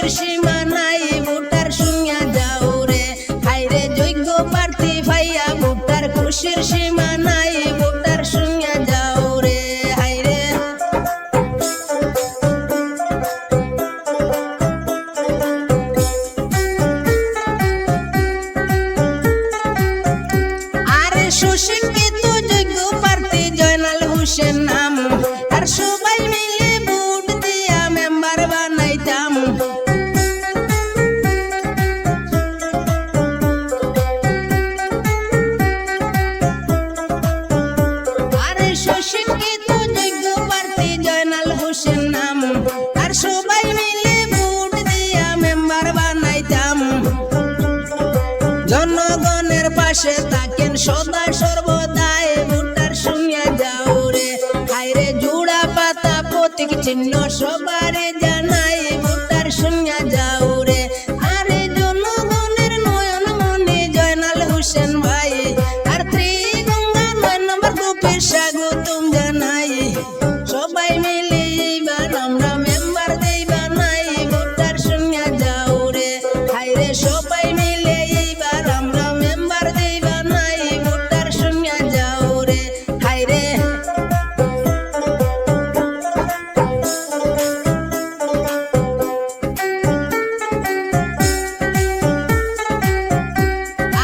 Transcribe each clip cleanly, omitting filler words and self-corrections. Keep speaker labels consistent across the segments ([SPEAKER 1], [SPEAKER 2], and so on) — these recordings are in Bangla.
[SPEAKER 1] খুশির সীমা নাই ভোটার শুনিয়া যাও রে হাইরে যোগ্য প্রার্থী ভাইয়া ভোটার খুশির সীমা নাই ভোটার শুনিয়া যাও রে হাইরে আরে সুশিক্ষিত যোগ্য প্রার্থী জয়নাল হোসেন নাম আর সবাই মিলে ভোট দিয়া মেম্বার বানাইতাম আরে সুশিক্ষিত যোগ্য প্রার্থী জয়নাল হোসেন নাম আর সবাই মিলে ভোট দিয়া মেম্বার বানাইতাম জনগণের পাশে থাকেন সদা সর্বদাই ভোটার শুনিয়া যাও রে হাইরে জোড়া পাতা প্রতীক চিহ্ন সবারে জানাই ভোটার শুনিয়া যাও রে আরে জনগণের নয়ন মনে জয়নাল হোসেন ভাই আর ত্রিগঙ্গা 9 নম্বর গ্রুপে স্বাগতম জানাই সবাই মিলে এইবার আমরা মেম্বার দেই বানাই ভোটার শুনিয়া যাও রে হাইরে সবাই মিলে এইবার আমরা মেম্বার দেই বানাই ভোটার শুনিয়া যাও রে হাইরে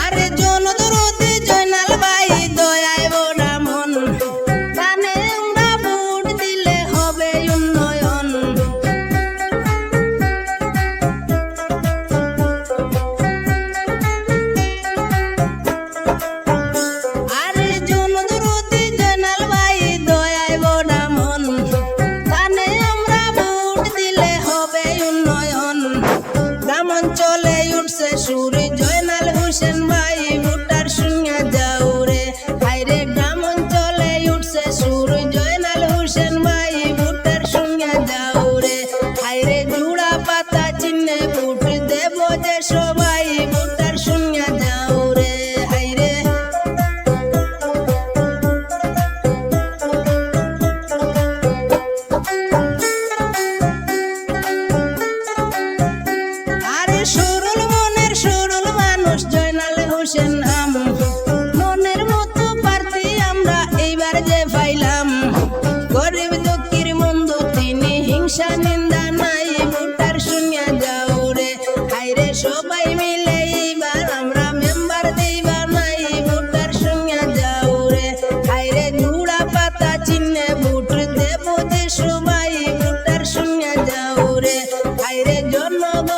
[SPEAKER 1] আরে জনদরদি জয়নাল ভাই দয়ায় ভরা মন কানে আমরা ভোট দিলে হবে উন্নয়ন আরে জনদরদি জয়নাল ভাই দয়ায় ভরা মন কানে আমরা ভোট দিলে হবে উন্নয়ন গ্রাম অঞ্চলে উঠছে সুর জয়নাল হোসেন ভাই ভোটার শুনিয়া যাও রে হাইরে গ্রাম অঞ্চলে উঠছে সুর জয়নাল হোসেন ভাই ভোটার শুনিয়া যাও রে হাইরে জোড়া পাতা চিহ্নে ভোট দেব যে সবাই ভোটার শুনিয়া যাও রে হাইরে আরে সরল মনের সরল মানুষ জয়নাল হোসেন নাম মনের মতো প্রার্থী আমরা এইবার যে পাইলাম গরিব দুঃখীর বন্ধু তিনি হিংসা নিন্দা নাই ভোটার শুনিয়া যাও রে হাইরে সবাই মিলে এইবার আমরা মেম্বার দেই বানাই ভোটার শুনিয়া যাও রে হাইরে জোড়া পাতা চিহ্নে ভোট দেব যে সবাই ভোটার শুনিয়া যাও রে হাইরে জনগণ